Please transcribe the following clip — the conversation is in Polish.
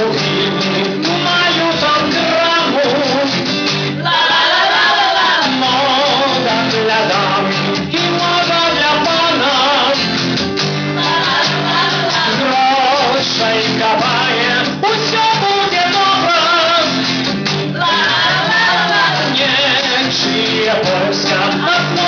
mówili, mają tam gramów. Moda dla dam i moda dla pana. Grosze i kawaje, usia będzie nowa. Niech żyje Polska, a